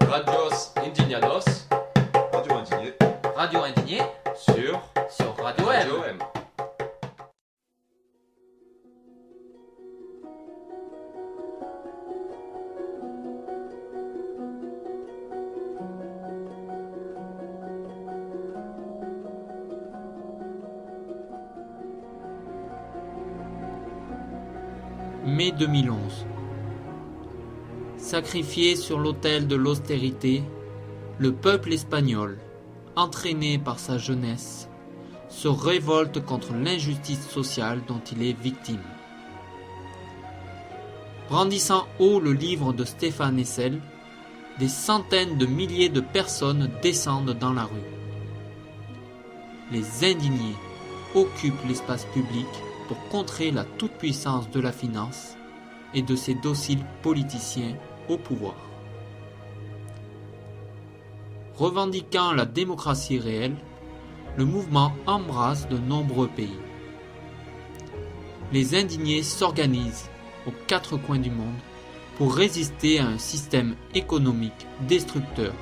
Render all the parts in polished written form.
Radios Indignados. Radio Indigné. Radio Indigné Sur Radio Radio M. M. Mai 2011. Sacrifié sur l'autel de l'austérité, le peuple espagnol, entraîné par sa jeunesse, se révolte contre l'injustice sociale dont il est victime. Brandissant haut le livre de Stéphane Hessel, des centaines de milliers de personnes descendent dans la rue. Les indignés occupent l'espace public pour contrer la toute-puissance de la finance et de ses dociles politiciens au pouvoir. Revendiquant la démocratie réelle, le mouvement embrasse de nombreux pays. Les indignés s'organisent aux quatre coins du monde pour résister à un système économique destructeur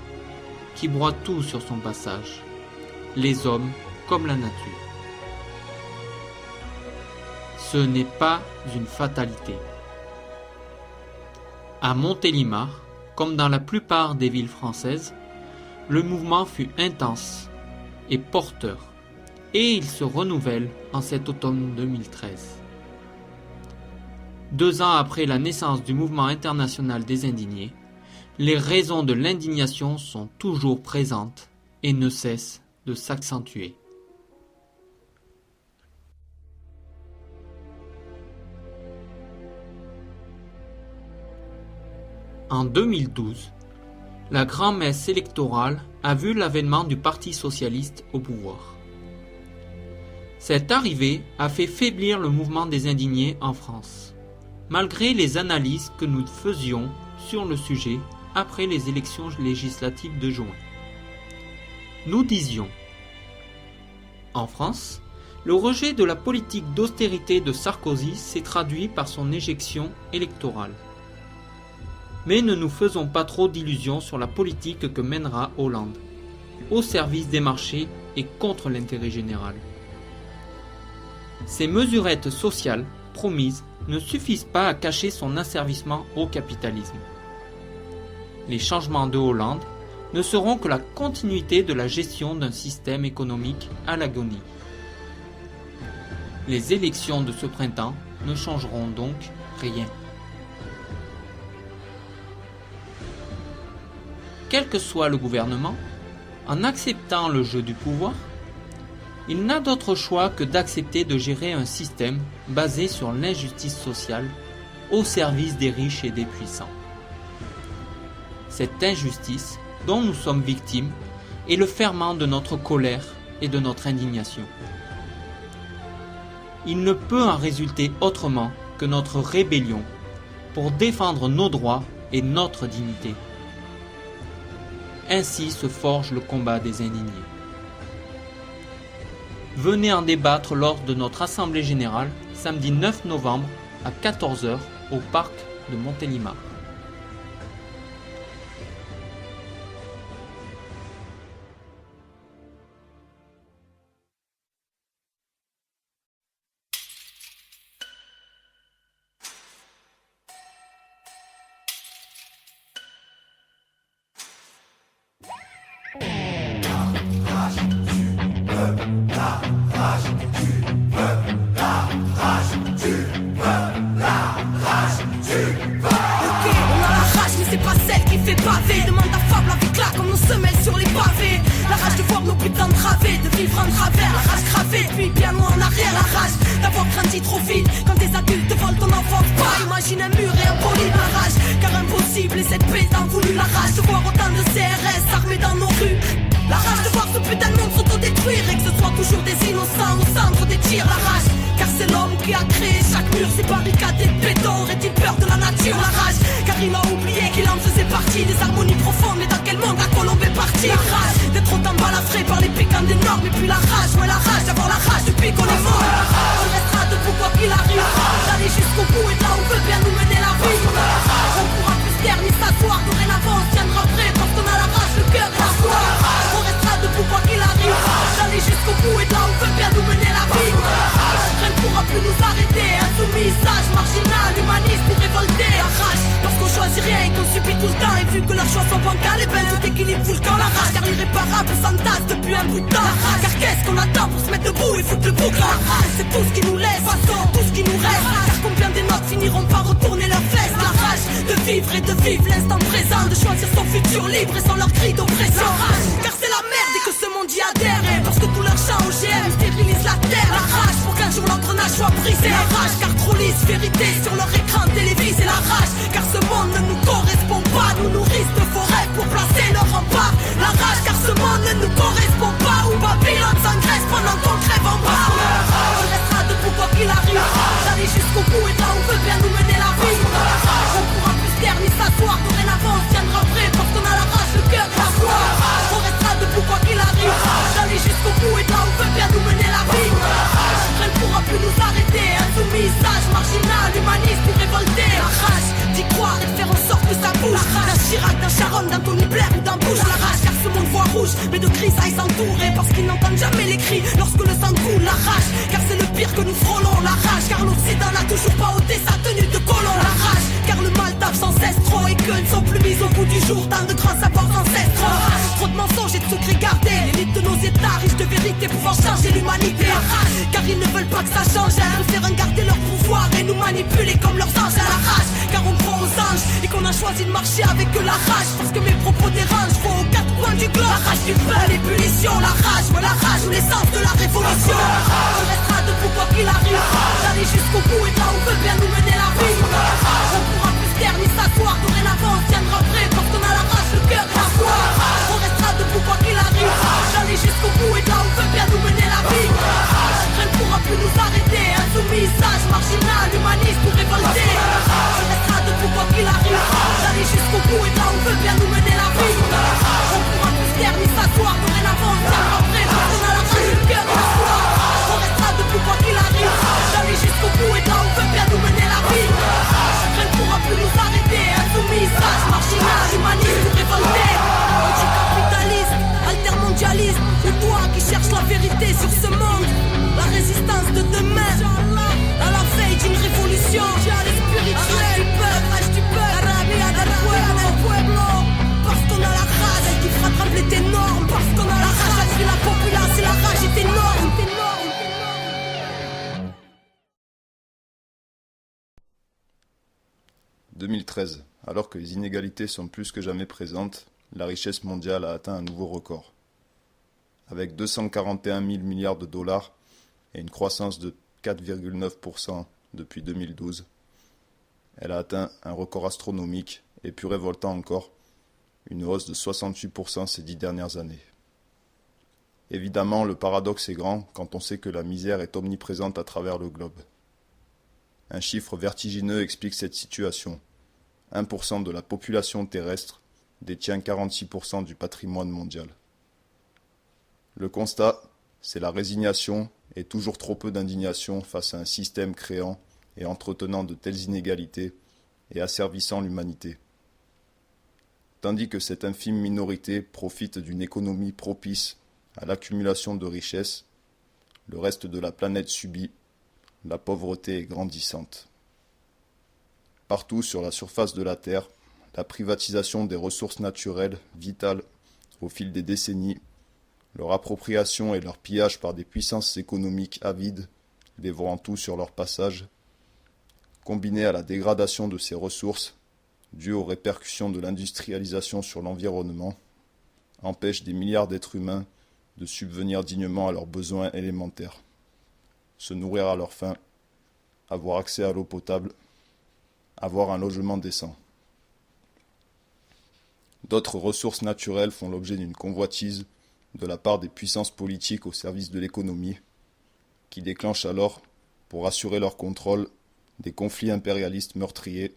qui broie tout sur son passage, les hommes comme la nature. Ce n'est pas une fatalité. À Montélimar, comme dans la plupart des villes françaises, le mouvement fut intense et porteur, et il se renouvelle en cet automne 2013. 2 ans après la naissance du mouvement international des indignés, les raisons de l'indignation sont toujours présentes et ne cessent de s'accentuer. En 2012, la grand-messe électorale a vu l'avènement du Parti socialiste au pouvoir. Cette arrivée a fait faiblir le mouvement des indignés en France, malgré les analyses que nous faisions sur le sujet après les élections législatives de juin. Nous disions: en France, le rejet de la politique d'austérité de Sarkozy s'est traduit par son éjection électorale. Mais ne nous faisons pas trop d'illusions sur la politique que mènera Hollande, au service des marchés et contre l'intérêt général. Ces mesurettes sociales promises ne suffisent pas à cacher son asservissement au capitalisme. Les changements de Hollande ne seront que la continuité de la gestion d'un système économique à l'agonie. Les élections de ce printemps ne changeront donc rien. Quel que soit le gouvernement, en acceptant le jeu du pouvoir, il n'a d'autre choix que d'accepter de gérer un système basé sur l'injustice sociale au service des riches et des puissants. Cette injustice dont nous sommes victimes est le ferment de notre colère et de notre indignation. Il ne peut en résulter autrement que notre rébellion pour défendre nos droits et notre dignité. Ainsi se forge le combat des indignés. Venez en débattre lors de notre assemblée générale samedi 9 novembre à 14 h au parc de Montélimar. Jusqu'au bout et là on veut bien nous mener la vie. On pourra plus se taire ni s'asseoir, dorénavant on se tiendra prêt parce que marginal, humaniste ou révolté. La rage, parce qu'on choisit rien et qu'on subit tout le temps. Et vu que leurs choix sont bancals, et ben tout équilibre fout le camp. La rage, car l'irréparable s'entasse depuis un bout de temps. La rage, car qu'est-ce qu'on attend pour se mettre debout et foutre le bouc. La rage, c'est tout ce qui nous laisse, façon, tout ce qui nous reste. Car combien des nôtres finiront par retourner leurs fesses. La rage, de vivre et de vivre l'instant présent, de choisir son futur libre et sans leur cri d'oppression. La rage, car c'est la merde et que ce monde y adhère. Et parce que tout leur champ OGM stérilise la terre. La rage, pour qu'un jour l'engrenage soit brisé. La rage, car trop lisse vérité sur leur écran télévisé. La rage, car ce monde ne nous correspond pas. Nous nourrissent de forêts pour placer leur rempart. La rage, car ce monde ne nous correspond pas. Où Babylone s'engraisse pendant qu'on crève en bas. On restera debout quoi qu'il arrive. D'aller jusqu'au bout et là où veut bien nous mener la vie. On pourra plus se taire ni s'asseoir. Dorénavant on tiendra prêt parce qu'on a la rage, le cœur et la foi. On restera debout quoi qu'il arrive. D'aller jusqu'au bout et là où veut bien nous mener la vie. Rien ne pourra plus nous arrêter. Insoumis, sage, marginal, humaniste ou révolté. La rage d'y croire et de faire en sorte que ça bouge. D'un Chirac, d'un Sharon, d'un Tony Blair ou d'un Bush. La rage car ce monde voit rouge, mais de grisailles s'entourer. Parce qu'ils n'entendent jamais les cris lorsque le sang coule. La rage car c'est le pire que nous frôlons. La rage car l'Occident n'a toujours pas ôté sa tenue de colon. La rage car le mal tape sans cesse trop. Et que ne sont plus mis au bout du jour tant de grands savoirs ancestraux. Trop de mensonges et de secrets gardés. L'élite de nos états riches de vérité pouvant changer l'humanité. La rage car ils ne veulent pas que ça change. Ils préfèrent garder leur pouvoir et nous manipuler comme leurs anges. À la rage car on croit aux anges et qu'on a choisi de marcher avec eux. La rage parce que mes propos dérangent. Faut aux quatre coins du globe. La rage du peuple, l'ébullition. La rage, ouais, la rage ou l'essence de la révolution. On restera debout quoi qu'il arrive. D'aller jusqu'au bout et là où veut bien nous mener la vie. On pourra plus se taire ni s'asseoir. Dorénavant on tiendra prêt parce qu'on a la rage, le cœur et la foi. On restera debout quoi qu'il arrive. D'aller jusqu'au bout et là où veut bien nous mener la vie. Rien ne pourra plus nous arrêter. Insoumis, sage, marginal, humaniste ou révolté. On restera debout quoi qu'il arrive. D'aller jusqu'au bout et là où veut bien nous mener la vie. On pourra plus se taire ni s'asseoir. Dorénavant on tiendra prêt parce qu'on a la rage, le cœur et la foi. On restera debout quoi qu'il arrive. D'aller jusqu'au bout et là où veut bien nous mener la vie. Rien ne pourra plus nous arrêter. Insoumis, sage, marginal, humaniste ou révolté. Anticapitaliste, altermondialiste. C'est toi qui cherches la vérité sur ce monde. La résistance de demain. À la veille d'une révolution. Rage du peuple, del pueblo. Parce qu'on a la rage qui fera trembler tes normes. Parce qu'on a la rage et la populace et la rage est énorme. 2013, alors que les inégalités sont plus que jamais présentes, la richesse mondiale a atteint un nouveau record. Avec 241 000 milliards de dollars et une croissance de 4,9% depuis 2012, elle a atteint un record astronomique et plus révoltant encore, une hausse de 68% ces 10 dernières années. Évidemment, le paradoxe est grand quand on sait que la misère est omniprésente à travers le globe. Un chiffre vertigineux explique cette situation. 1% de la population terrestre détient 46% du patrimoine mondial. Le constat, c'est la résignation et toujours trop peu d'indignation face à un système créant et entretenant de telles inégalités et asservissant l'humanité. Tandis que cette infime minorité profite d'une économie propice à l'accumulation de richesses, le reste de la planète subit, la pauvreté est grandissante. Partout sur la surface de la Terre, la privatisation des ressources naturelles vitales au fil des décennies, leur appropriation et leur pillage par des puissances économiques avides, dévorant tout sur leur passage, combinés à la dégradation de ces ressources, due aux répercussions de l'industrialisation sur l'environnement, empêchent des milliards d'êtres humains de subvenir dignement à leurs besoins élémentaires, se nourrir à leur faim, avoir accès à l'eau potable, avoir un logement décent. D'autres ressources naturelles font l'objet d'une convoitise de la part des puissances politiques au service de l'économie, qui déclenchent alors, pour assurer leur contrôle, des conflits impérialistes meurtriers,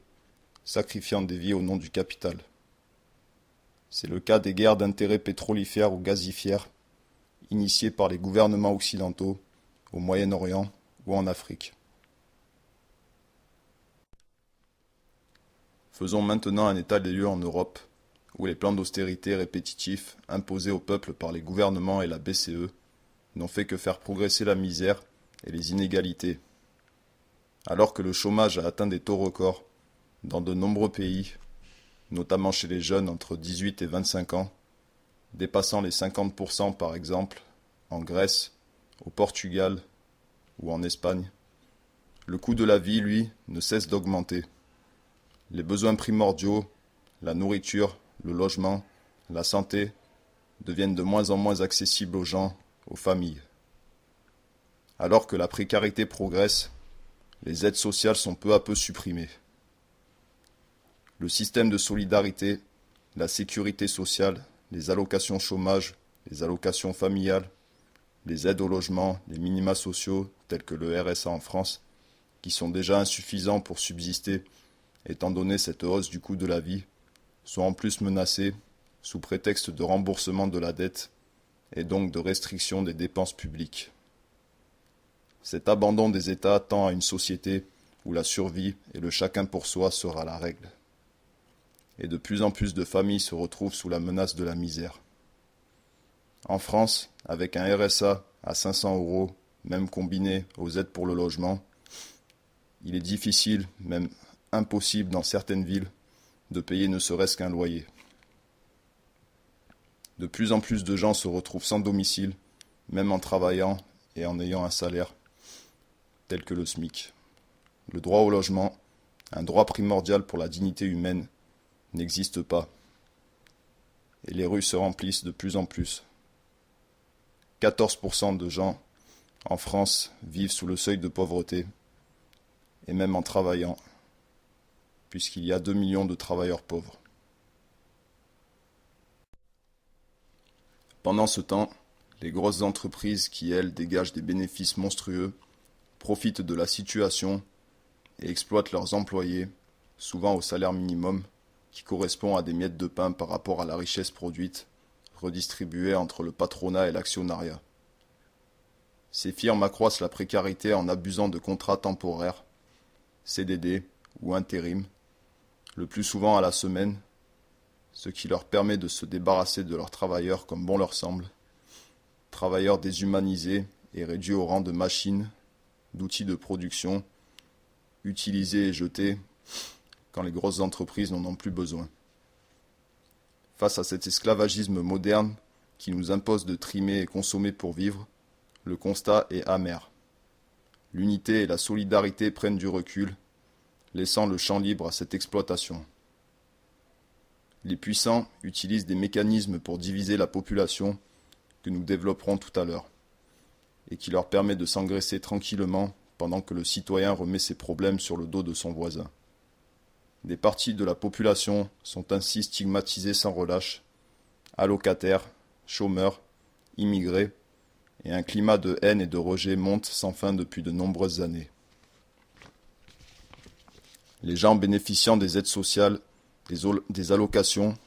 sacrifiant des vies au nom du capital. C'est le cas des guerres d'intérêt pétrolifères ou gazifères, initiées par les gouvernements occidentaux, au Moyen-Orient ou en Afrique. Faisons maintenant un état des lieux en Europe, où les plans d'austérité répétitifs imposés au peuple par les gouvernements et la BCE n'ont fait que faire progresser la misère et les inégalités. Alors que le chômage a atteint des taux records dans de nombreux pays, notamment chez les jeunes entre 18 et 25 ans, dépassant les 50% par exemple en Grèce, au Portugal ou en Espagne, le coût de la vie, lui, ne cesse d'augmenter. Les besoins primordiaux, la nourriture, le logement, la santé, deviennent de moins en moins accessibles aux gens, aux familles. Alors que la précarité progresse, les aides sociales sont peu à peu supprimées. Le système de solidarité, la sécurité sociale, les allocations chômage, les allocations familiales, les aides au logement, les minima sociaux tels que le RSA en France, qui sont déjà insuffisants pour subsister étant donné cette hausse du coût de la vie, sont en plus menacés sous prétexte de remboursement de la dette et donc de restriction des dépenses publiques. Cet abandon des États tend à une société où la survie et le chacun pour soi sera la règle. Et de plus en plus de familles se retrouvent sous la menace de la misère. En France, avec un RSA à 500 €, même combiné aux aides pour le logement, il est difficile, même impossible dans certaines villes, de payer ne serait-ce qu'un loyer. De plus en plus de gens se retrouvent sans domicile, même en travaillant et en ayant un salaire tel que le SMIC. Le droit au logement, un droit primordial pour la dignité humaine, n'existe pas. Et les rues se remplissent de plus en plus. 14% de gens en France vivent sous le seuil de pauvreté, et même en travaillant, puisqu'il y a 2 millions de travailleurs pauvres. Pendant ce temps, les grosses entreprises qui, elles, dégagent des bénéfices monstrueux, profitent de la situation et exploitent leurs employés, souvent au salaire minimum, qui correspond à des miettes de pain par rapport à la richesse produite, redistribuée entre le patronat et l'actionnariat. Ces firmes accroissent la précarité en abusant de contrats temporaires, CDD ou intérim, le plus souvent à la semaine, ce qui leur permet de se débarrasser de leurs travailleurs comme bon leur semble, travailleurs déshumanisés et réduits au rang de machines, d'outils de production, utilisés et jetés quand les grosses entreprises n'en ont plus besoin. Face à cet esclavagisme moderne qui nous impose de trimer et consommer pour vivre, le constat est amer. L'unité et la solidarité prennent du recul, laissant le champ libre à cette exploitation. Les puissants utilisent des mécanismes pour diviser la population que nous développerons tout à l'heure, et qui leur permet de s'engraisser tranquillement pendant que le citoyen remet ses problèmes sur le dos de son voisin. Des parties de la population sont ainsi stigmatisées sans relâche, allocataires, chômeurs, immigrés, et un climat de haine et de rejet monte sans fin depuis de nombreuses années. Les gens bénéficiant des aides sociales, des allocations,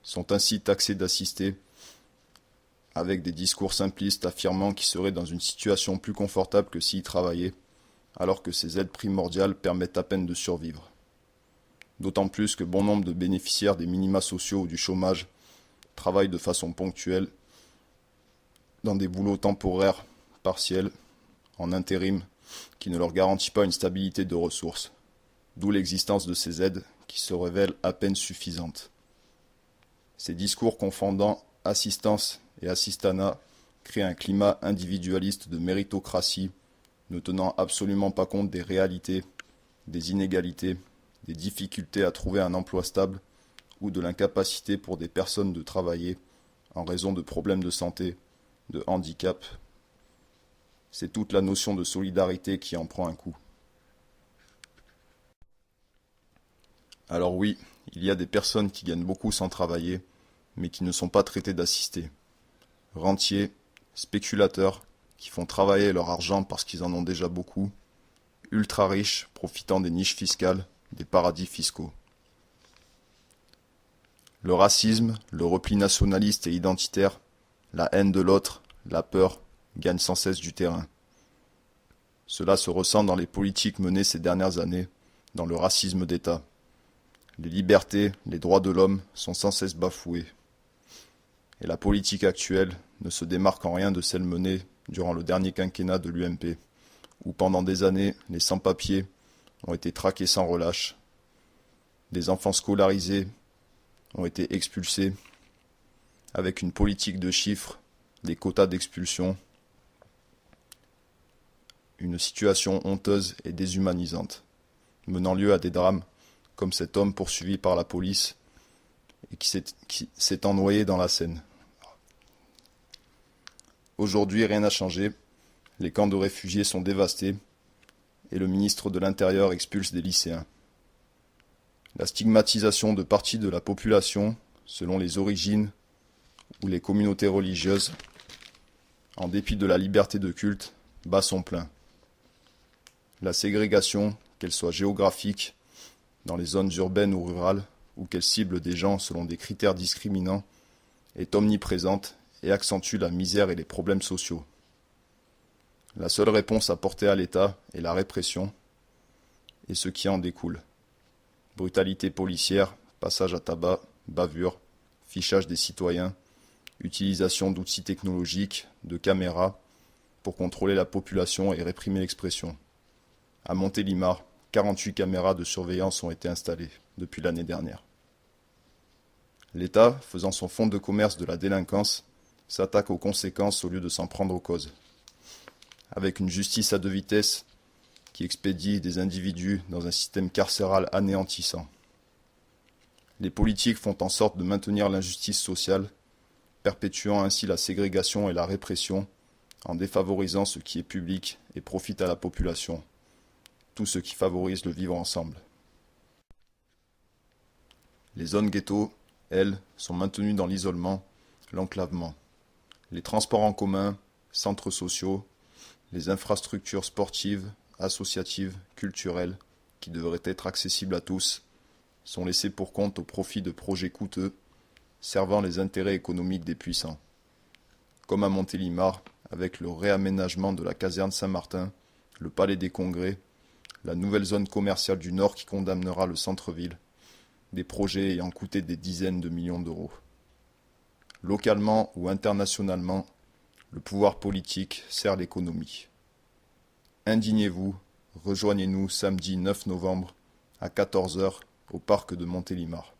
sont ainsi taxés d'assister, avec des discours simplistes affirmant qu'ils seraient dans une situation plus confortable que s'ils travaillaient, alors que ces aides primordiales permettent à peine de survivre. D'autant plus que bon nombre de bénéficiaires des minima sociaux ou du chômage travaillent de façon ponctuelle, dans des boulots temporaires, partiels, en intérim, qui ne leur garantit pas une stabilité de ressources, d'où l'existence de ces aides qui se révèlent à peine suffisantes. Ces discours confondant assistance et assistanat créent un climat individualiste de méritocratie, ne tenant absolument pas compte des réalités, des inégalités, des difficultés à trouver un emploi stable ou de l'incapacité pour des personnes de travailler en raison de problèmes de santé, de handicap. C'est toute la notion de solidarité qui en prend un coup. Alors oui, il y a des personnes qui gagnent beaucoup sans travailler, mais qui ne sont pas traitées d'assistés. Rentiers, spéculateurs, qui font travailler leur argent parce qu'ils en ont déjà beaucoup, ultra riches profitant des niches fiscales, des paradis fiscaux. Le racisme, le repli nationaliste et identitaire, la haine de l'autre, la peur, gagnent sans cesse du terrain. Cela se ressent dans les politiques menées ces dernières années, dans le racisme d'État. Les libertés, les droits de l'homme sont sans cesse bafoués. Et la politique actuelle ne se démarque en rien de celle menée durant le dernier quinquennat de l'UMP, où pendant des années, les sans-papiers ont été traqués sans relâche. Des enfants scolarisés ont été expulsés avec une politique de chiffres, des quotas d'expulsion, une situation honteuse et déshumanisante, menant lieu à des drames comme cet homme poursuivi par la police et qui s'est noyé dans la Seine. Aujourd'hui, rien n'a changé. Les camps de réfugiés sont dévastés et le ministre de l'Intérieur expulse des lycéens. La stigmatisation de parties de la population, selon les origines ou les communautés religieuses, en dépit de la liberté de culte, bat son plein. La ségrégation, qu'elle soit géographique, dans les zones urbaines ou rurales, ou qu'elle cible des gens selon des critères discriminants, est omniprésente et accentue la misère et les problèmes sociaux. La seule réponse apportée à l'État est la répression et ce qui en découle. Brutalité policière, passage à tabac, bavure, fichage des citoyens, utilisation d'outils technologiques, de caméras, pour contrôler la population et réprimer l'expression. À Montélimar, 48 caméras de surveillance ont été installées depuis l'année dernière. L'État, faisant son fonds de commerce de la délinquance, s'attaque aux conséquences au lieu de s'en prendre aux causes. Avec une justice à deux vitesses qui expédie des individus dans un système carcéral anéantissant. Les politiques font en sorte de maintenir l'injustice sociale, perpétuant ainsi la ségrégation et la répression, en défavorisant ce qui est public et profite à la population, tout ce qui favorise le vivre ensemble. Les zones ghetto, elles, sont maintenues dans l'isolement, l'enclavement. Les transports en commun, centres sociaux, les infrastructures sportives, associatives, culturelles, qui devraient être accessibles à tous, sont laissés pour compte au profit de projets coûteux, servant les intérêts économiques des puissants. Comme à Montélimar, avec le réaménagement de la caserne Saint-Martin, le palais des congrès, la nouvelle zone commerciale du Nord qui condamnera le centre-ville, des projets ayant coûté des dizaines de millions d'euros. Localement ou internationalement, le pouvoir politique sert l'économie. Indignez-vous, rejoignez-nous samedi 9 novembre à 14h au parc de Montélimar.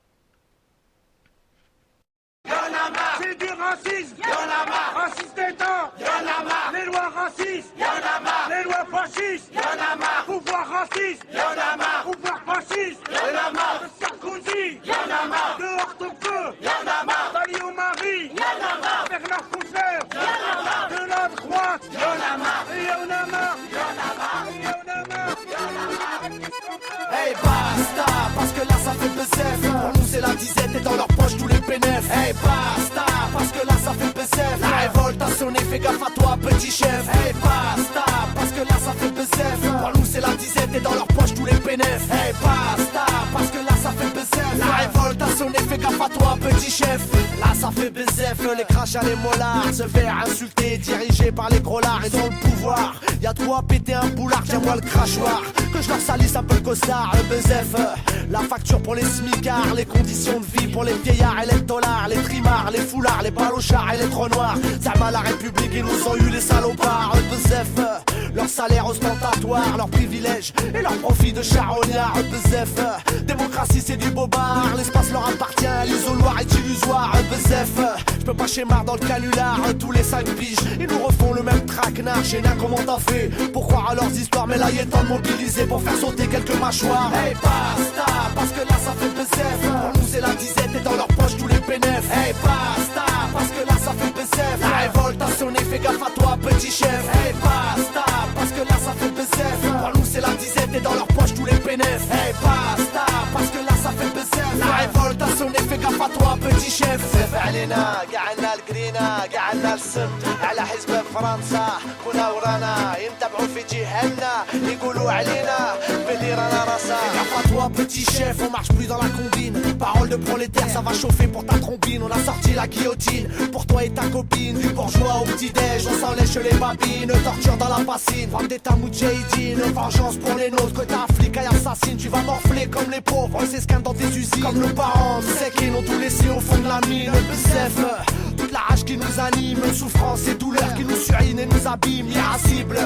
C'est du racisme, y'en a marre. Raciste d'État, y'en a marre. Les lois racistes, y'en a marre. Les lois fascistes, y'en a marre. Pouvoir raciste, y'en a marre. Pouvoir fasciste, y'en a marre. De Sarkozy, y'en a marre. De Hortefeux, y'en a marre. Dali Marie, y'en a marre. Bernard Kouchner, y'en a marre. De la droite, y'en a marre. Et y'en a marre, y'en a marre. Et y'en a marre, y'en a marre. Hey basta, parce que là ça fait BZF. Pour nous c'est la disette et dans leur poche tous les bénéfices. Hey basta, parce que là ça fait BZF. La révolte a sonné, fais gaffe à toi petit chef. Hey basta, parce que là ça fait BZF. Pour nous c'est la disette et dans leur poche tous les bénéfices. Hey basta, parce que là ça fait BZF. La révolte a sonné, fais gaffe à toi petit chef. Là ça fait BZF, les crachats, les mollards. Se faire insulter, dirigé par les gros lards. Ils ont le pouvoir, y'a de quoi péter un boulard. Tiens-moi le crachoir, que je leur salisse un peu le costard. Le BZF, la facture pour les smicards. Les conditions de vie pour les vieillards et les dollars. Les trimards, les foulards, les balochards et les trous noirs. Ça m'a la République, ils nous ont eu les salopards. Le BZF, leur salaire ostentatoire, leurs privilèges et leurs profits de charognards. Le BZF, démocratie c'est du bobard. L'espace leur appartient, l'isoloir est illusoire. Le BZF, je peux pas schémar dans le canular. Tous les 5 piges, ils nous refont le même traquenard. J'ai rien comment t'as fait pour croire à leurs histoires. Mais là il est temps de mobiliser pour faire sauter quelques mâchoires. Hey basta, parce que là ça fait BZF. Pour nous c'est la disette et dans leur poche tous les bénéfices. Hey basta, parce que là ça fait BZF. La révolte a sonné, fais gaffe à toi petit chef. Hey basta, parce que là ça fait BZF. Pour nous c'est la disette et dans leur poche tous les bénéfices. Hey basta, parce que là ça fait BZF. La révolte a sonné, fais gaffe à toi petit chef. BZF علينا قعدنا القرينا قعدنا السم على حزب فرنسا كنا ورانا ينتبعوا في جهلنا يقولوا علينا باللي رانا راسا. Gaffe à toi petit chef, on marche plus dans la combine. Parole de prolétaire, ça va chauffer pour ta trombine. On a sorti la guillotine pour toi et ta copine. Du bourgeois au petit-déj, on s'en lèche les babines. Torture dans la bassine, vente d'état moudjahidine. Vengeance pour les nôtres, que t'as flic et assassine. Tu vas morfler comme les pauvres, c'est ce dans tes usines. Comme nos parents, c'est qu'ils ont tout laissé au fond de la mine. Le BZF, toute la rage qui nous nous anime, souffrance et douleur qui nous surinent et nous abîment, irascible.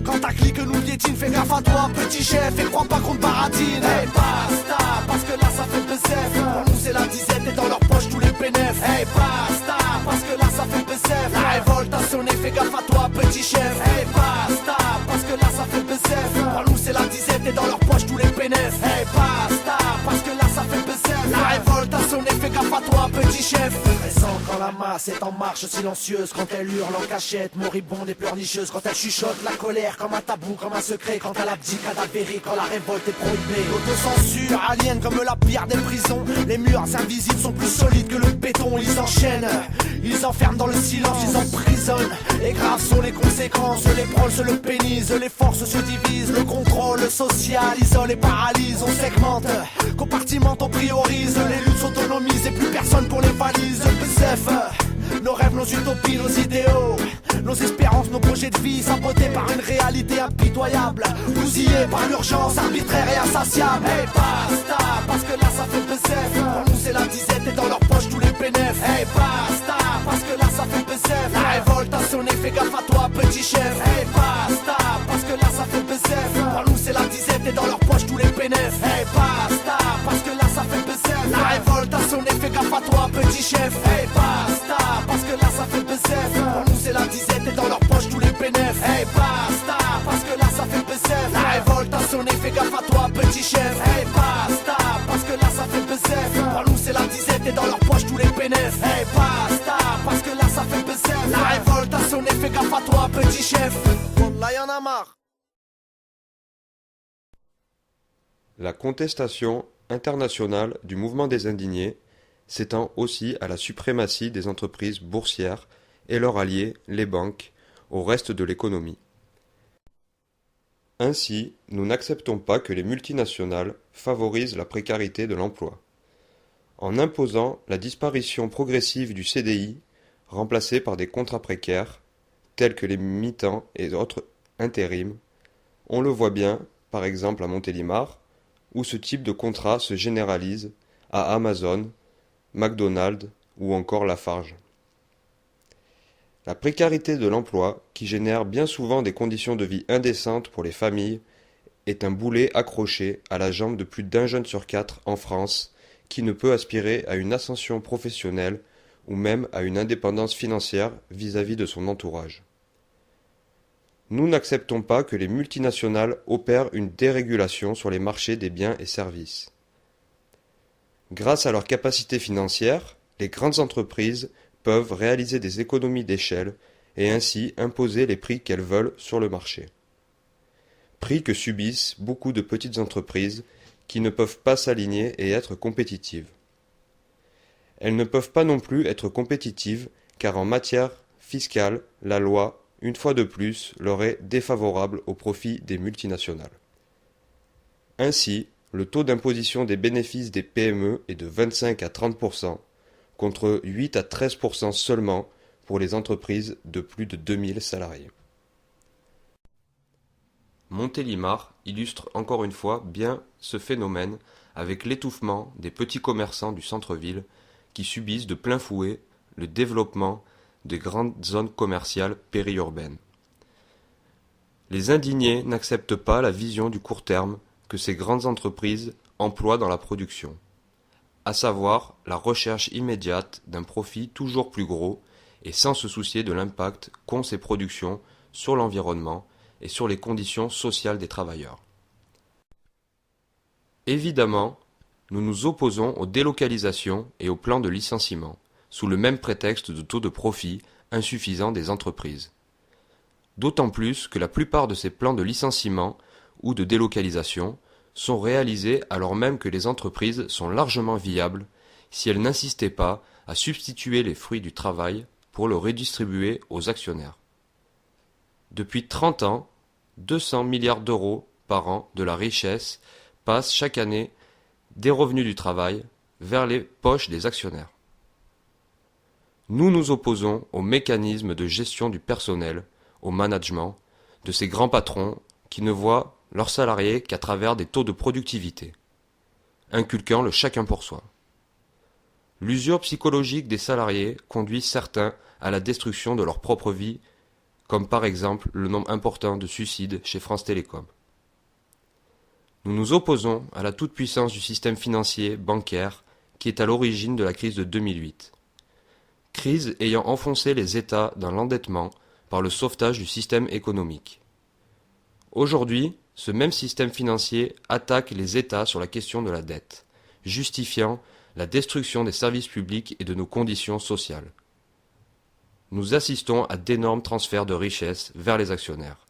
Quand ta clique nous piétine, fais gaffe à toi, petit chef, et crois pas qu'on te baratine. Hey, basta, parce que là ça fait BZF. Pour nous c'est la disette et dans leur poche tous les bénéfices. Hey, basta, parce que là ça fait BZF. La révolte a sonné, fais gaffe à toi, petit chef. Hey, basta, parce que là ça fait BZF. Pour nous c'est la disette et dans leur poche tous les bénéfices. Hey, basta, parce que là ça fait BZF. La révolte a sonné, fais gaffe à toi, petit chef. Présent quand la masse est en marche silencieuse, quand elle hurle en cachette, moribonde et pleurnicheuse, quand elle chuchote la colère comme un tabou, comme un secret, quand elle abdique cadavérique, quand la révolte est prohibée. L'autocensure aliène comme la pire des prisons. Les murs invisibles sont plus solides que le béton. Ils enchaînent, ils enferment dans le silence, ils emprisonnent. Et graves sont les conséquences, les proles se le pénisent, les forces se divisent, le contrôle social isole et paralyse. On segmente, compartimente, on priorise, les luttes s'autonomisent et plus personne pour les valises. Le PCF, nos rêves, nos utopies, nos idéaux, nos espérances, nos projets de vie sabotés par une réalité impitoyable, bousillés par l'urgence arbitraire et insatiable. Hey, basta, parce que là ça fait BZF. Pour nous c'est la disette et dans leur poche tous les bénéfices. Hey, basta, parce que là ça fait BZF. La révolte a sonné, fais gaffe à toi, petit chef. Hey, basta, parce que là ça fait BZF. Pour nous c'est la disette et dans leur poche tous les bénéfices. Hey, basta, parce que là ça fait BZF. La révolte a sonné, fais gaffe à toi, petit chef. Hey, basta, parce que là ça fait BZF. Pour nous c'est la disette et dans leur poche tous les bénéfices. Hey, basta, parce que là ça fait BZF. La révolte a sonné, fais gaffe à toi, petit chef. Hey, basta, parce que là ça fait BZF. Pour nous c'est la disette et dans leur poche tous les bénéfices. Hey, basta, parce que là ça fait BZF. La révolte a sonné, fais gaffe à toi, petit chef. Là y'en a marre. La contestation internationale du mouvement des indignés s'étend aussi à la suprématie des entreprises boursières et leurs alliés, les banques, au reste de l'économie. Ainsi, nous n'acceptons pas que les multinationales favorisent la précarité de l'emploi. En imposant la disparition progressive du CDI, remplacé par des contrats précaires, tels que les mi-temps et autres intérims, on le voit bien, par exemple à Montélimar, où ce type de contrat se généralise à Amazon, McDonald's ou encore Lafarge. La précarité de l'emploi, qui génère bien souvent des conditions de vie indécentes pour les familles, est un boulet accroché à la jambe de plus d'un jeune sur 4 en France qui ne peut aspirer à une ascension professionnelle ou même à une indépendance financière vis-à-vis de son entourage. Nous n'acceptons pas que les multinationales opèrent une dérégulation sur les marchés des biens et services. Grâce à leur capacité financière, les grandes entreprises peuvent réaliser des économies d'échelle et ainsi imposer les prix qu'elles veulent sur le marché. Prix que subissent beaucoup de petites entreprises qui ne peuvent pas s'aligner et être compétitives. Elles ne peuvent pas non plus être compétitives car en matière fiscale, la loi, une fois de plus, leur est défavorable au profit des multinationales. Ainsi, le taux d'imposition des bénéfices des PME est de 25 à 30%, contre 8 à 13% seulement pour les entreprises de plus de 2000 salariés. Montélimar illustre encore une fois bien ce phénomène avec l'étouffement des petits commerçants du centre-ville qui subissent de plein fouet le développement des grandes zones commerciales périurbaines. Les indignés n'acceptent pas la vision du court terme que ces grandes entreprises emploient dans la production, à savoir la recherche immédiate d'un profit toujours plus gros et sans se soucier de l'impact qu'ont ces productions sur l'environnement et sur les conditions sociales des travailleurs. Évidemment, nous nous opposons aux délocalisations et aux plans de licenciement, sous le même prétexte de taux de profit insuffisant des entreprises. D'autant plus que la plupart de ces plans de licenciement ou de délocalisation sont réalisés alors même que les entreprises sont largement viables si elles n'insistaient pas à substituer les fruits du travail pour le redistribuer aux actionnaires. Depuis 30 ans, 200 milliards d'euros par an de la richesse passent chaque année des revenus du travail vers les poches des actionnaires. Nous nous opposons au mécanisme de gestion du personnel, au management, de ces grands patrons qui ne voient leurs salariés qu'à travers des taux de productivité, inculquant le chacun pour soi. L'usure psychologique des salariés conduit certains à la destruction de leur propre vie, comme par exemple le nombre important de suicides chez France Télécom. Nous nous opposons à la toute-puissance du système financier, bancaire, qui est à l'origine de la crise de 2008. Crise ayant enfoncé les États dans l'endettement par le sauvetage du système économique. Aujourd'hui, ce même système financier attaque les États sur la question de la dette, justifiant la destruction des services publics et de nos conditions sociales. Nous assistons à d'énormes transferts de richesses vers les actionnaires.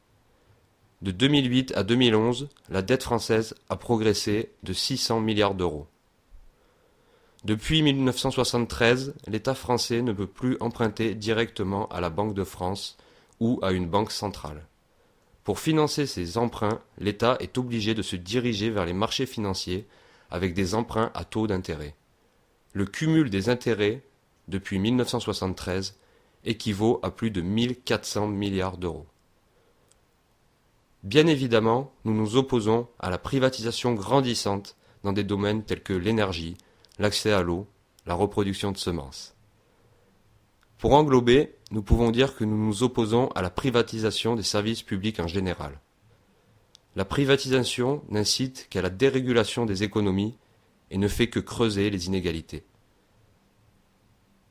De 2008 à 2011, la dette française a progressé de 600 milliards d'euros. Depuis 1973, l'État français ne peut plus emprunter directement à la Banque de France ou à une banque centrale. Pour financer ces emprunts, l'État est obligé de se diriger vers les marchés financiers avec des emprunts à taux d'intérêt. Le cumul des intérêts, depuis 1973, équivaut à plus de 1400 milliards d'euros. Bien évidemment, nous nous opposons à la privatisation grandissante dans des domaines tels que l'énergie, l'accès à l'eau, la reproduction de semences. Pour englober, nous pouvons dire que nous nous opposons à la privatisation des services publics en général. La privatisation n'incite qu'à la dérégulation des économies et ne fait que creuser les inégalités.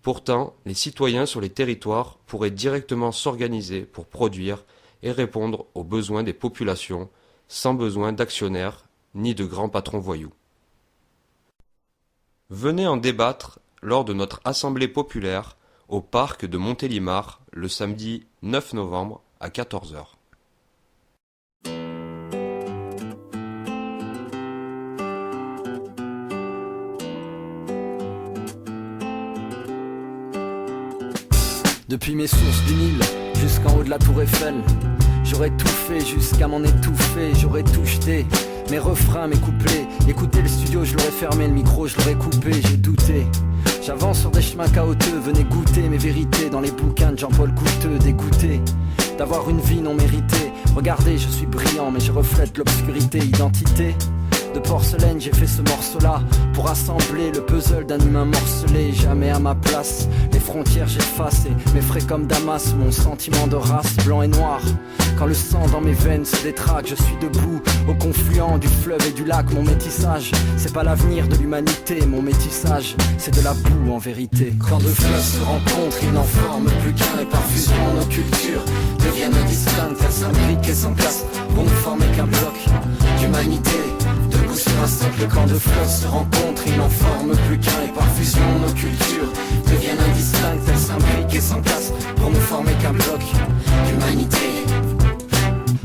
Pourtant, les citoyens sur les territoires pourraient directement s'organiser pour produire et répondre aux besoins des populations sans besoin d'actionnaires ni de grands patrons voyous. Venez en débattre lors de notre assemblée populaire au parc de Montélimar le samedi 9 novembre à 14h. Depuis mes sources du Nil jusqu'en haut de la tour Eiffel, j'aurais tout fait jusqu'à m'en étouffer, j'aurais tout jeté, mes refrains, mes couplets. Écoutez le studio, je l'aurais fermé, le micro, je l'aurais coupé, j'ai douté. J'avance sur des chemins chaotiques, venez goûter mes vérités dans les bouquins de Jean-Paul Couteux, dégoûté d'avoir une vie non méritée. Regardez, je suis brillant, mais je reflète l'obscurité, identité. De porcelaine, j'ai fait ce morceau-là pour assembler le puzzle d'un humain morcelé. Jamais à ma place, les frontières j'efface et m'effraie comme Damas mon sentiment de race blanc et noir. Quand le sang dans mes veines se détraque, je suis debout au confluent du fleuve et du lac. Mon métissage, c'est pas l'avenir de l'humanité. Mon métissage, c'est de la boue en vérité. Quand deux fleuves se rencontrent, ils n'en forment plus qu'un. Et par fusion, nos cultures deviennent indistinctes. Elles s'imbriquent et s'enclassent pour ne former qu'un bloc d'humanité. Debout sur un socle, quand deux fleuves se rencontrent, ils n'en forment plus qu'un. Et par fusion, nos cultures deviennent indistinctes. Elles s'imbriquent et s'enclassent pour ne former qu'un bloc d'humanité.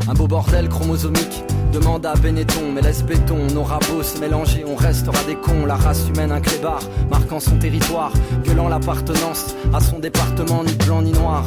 Un beau bordel chromosomique, demande à Benetton, mais laisse béton, nos rabots se mélanger, on restera des cons. La race humaine un clébard, marquant son territoire, gueulant l'appartenance à son département, ni blanc ni noir.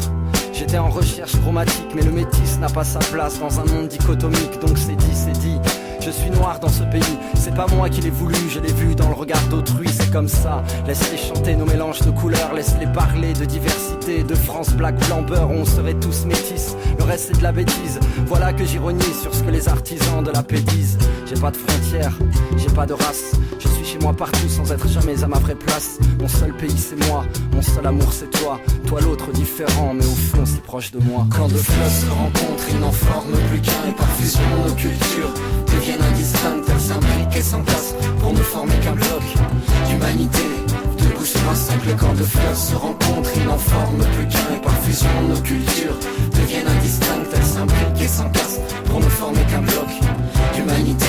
J'étais en recherche chromatique, mais le métis n'a pas sa place dans un monde dichotomique, donc c'est dit, c'est dit. Je suis noir dans ce pays, c'est pas moi qui l'ai voulu, je l'ai vu dans le regard d'autrui, c'est comme ça. Laisse-les chanter nos mélanges de couleurs, laisse-les parler de diversité, de France, black, blanc, beurre, on serait tous métis. Le reste c'est de la bêtise, voilà que j'ironise sur ce que les artisans de la paix disent. J'ai pas de frontières, j'ai pas de race, je suis chez moi partout sans être jamais à ma vraie place. Mon seul pays c'est moi, mon seul amour c'est toi. Toi l'autre différent mais au fond si proche de moi. Quand deux fleuves se rencontrent, ils n'en forment plus qu'un. Et par fusion nos cultures deviennent indistinctes. Elles s'imbriquent et s'entassent pour ne former qu'un bloc d'humanité. Debout sur un socle, quand deux fleuves se rencontrent, ils n'en forment plus qu'un. Et par fusion nos cultures deviennent indistinctes. Elles s'imbriquent et s'entassent pour ne former qu'un bloc d'humanité.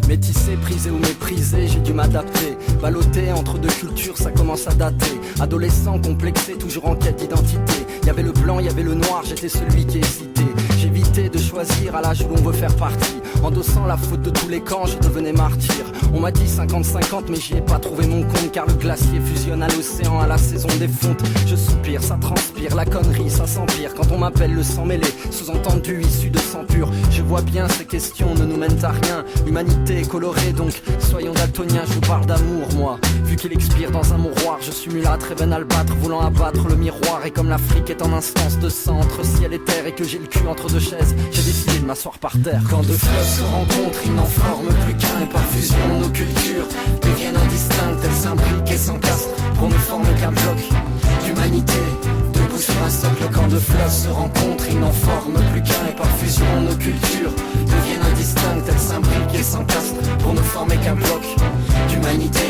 Métissé, prisé ou méprisé, j'ai dû m'adapter. Ballotté entre deux cultures, ça commence à dater. Adolescent complexé, toujours en quête d'identité. Y'avait le blanc, y'avait le noir, j'étais celui qui hésitait. J'évitais de choisir à l'âge où l'on veut faire partie. Endossant la faute de tous les camps, je devenais martyr. On m'a dit 50-50, mais j'y ai pas trouvé mon compte. Car le glacier fusionne à l'océan, à la saison des fontes. Je soupire, ça transpire, la connerie, ça s'empire. Quand on m'appelle le sang mêlé, sous-entendu issu de sang pur. Je vois bien ces questions ne nous mènent à rien. L'humanité est colorée, donc soyons daltoniens. Je vous parle d'amour, moi. Vu qu'il expire dans un mouroir, je suis mulâtre et veine albâtre, voulant abattre le miroir. Et comme l'Afrique est en instance de sang entre ciel et terre, et que j'ai le cul entre deux chaises, chaise, j'ai décidé de m'asseoir par terre. Quand deux fleuves se rencontrent, ils n'en forment plus qu'un. Et par fusion, nos cultures deviennent indistinctes. Elles s'imbriquent et s'encastrent pour ne former qu'un bloc d'humanité debout sur un socle. Quand deux fleuves se rencontrent, ils n'en forment plus qu'un. Et par fusion, nos cultures deviennent indistinctes. Elles s'imbriquent et s'encastrent pour ne former qu'un bloc d'humanité.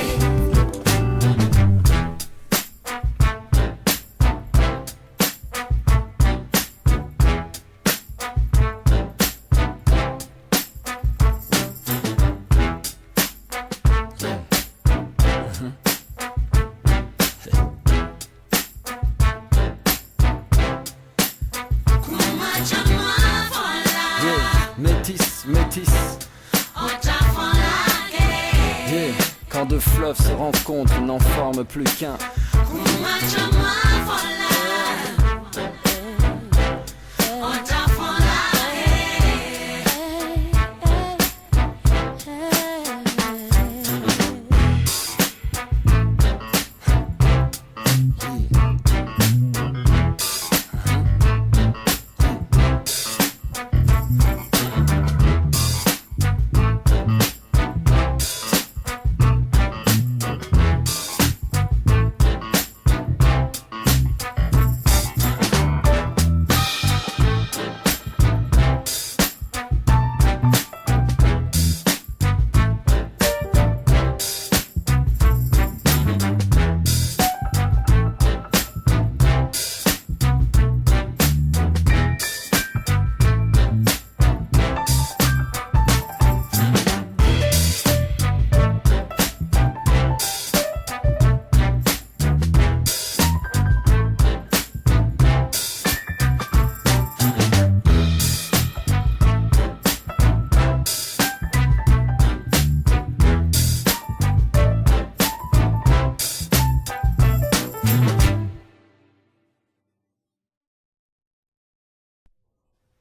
Quand deux fleuves se rencontrent, ils n'en forment plus qu'un.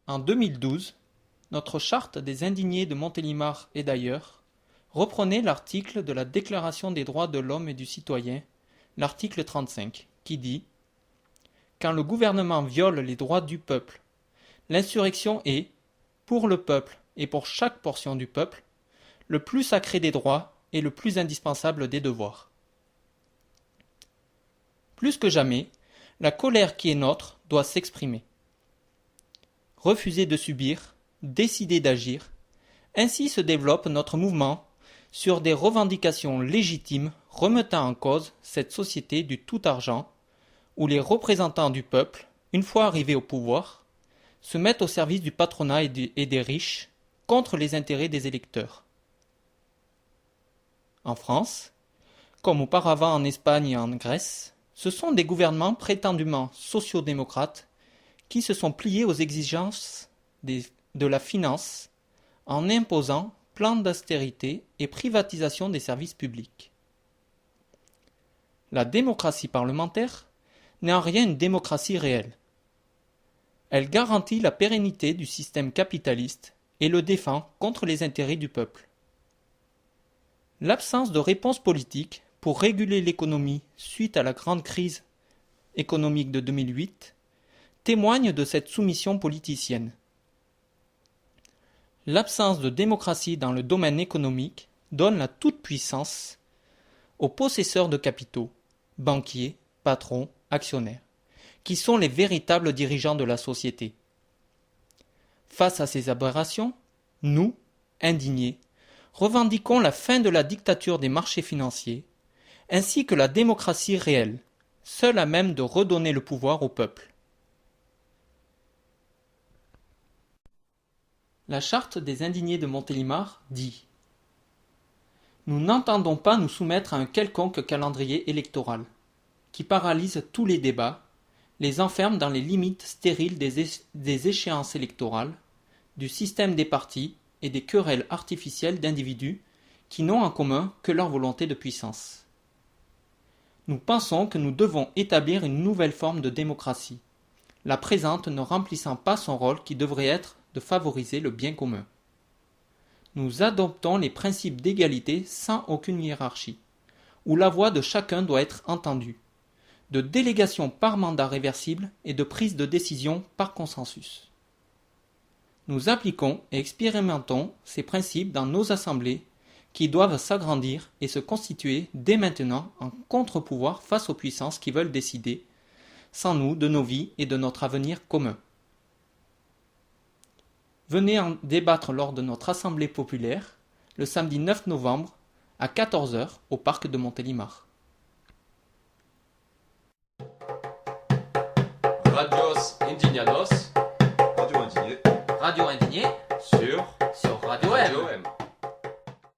En 2012, notre charte des indignés de Montélimar et d'ailleurs reprenait l'article de la Déclaration des droits de l'homme et du citoyen, l'article 35, qui dit « Quand le gouvernement viole les droits du peuple, l'insurrection est, pour le peuple et pour chaque portion du peuple, le plus sacré des droits et le plus indispensable des devoirs. » Plus que jamais, la colère qui est nôtre doit s'exprimer. Refuser de subir, décider d'agir, ainsi se développe notre mouvement sur des revendications légitimes remettant en cause cette société du tout argent où les représentants du peuple, une fois arrivés au pouvoir, se mettent au service du patronat et des riches contre les intérêts des électeurs. En France, comme auparavant en Espagne et en Grèce, ce sont des gouvernements prétendument sociaux-démocrates qui se sont pliés aux exigences de la finance en imposant plans d'austérité et privatisation des services publics. La démocratie parlementaire n'est en rien une démocratie réelle. Elle garantit la pérennité du système capitaliste et le défend contre les intérêts du peuple. L'absence de réponse politique pour réguler l'économie suite à la grande crise économique de 2008 témoigne de cette soumission politicienne. L'absence de démocratie dans le domaine économique donne la toute-puissance aux possesseurs de capitaux, banquiers, patrons, actionnaires, qui sont les véritables dirigeants de la société. Face à ces aberrations, nous, indignés, revendiquons la fin de la dictature des marchés financiers, ainsi que la démocratie réelle, seule à même de redonner le pouvoir au peuple. La charte des indignés de Montélimar dit « Nous n'entendons pas nous soumettre à un quelconque calendrier électoral, qui paralyse tous les débats, les enferme dans les limites stériles des échéances électorales, du système des partis et des querelles artificielles d'individus qui n'ont en commun que leur volonté de puissance. Nous pensons que nous devons établir une nouvelle forme de démocratie, la présente ne remplissant pas son rôle qui devrait être de favoriser le bien commun. Nous adoptons les principes d'égalité sans aucune hiérarchie, où la voix de chacun doit être entendue, de délégation par mandat réversible et de prise de décision par consensus. Nous appliquons et expérimentons ces principes dans nos assemblées qui doivent s'agrandir et se constituer dès maintenant en contre-pouvoir face aux puissances qui veulent décider, sans nous, de nos vies et de notre avenir commun. Venez en débattre lors de notre assemblée populaire, le samedi 9 novembre, à 14 h au parc de Montélimar. Radios Indignados Radio Indigné. Radio Indigné sur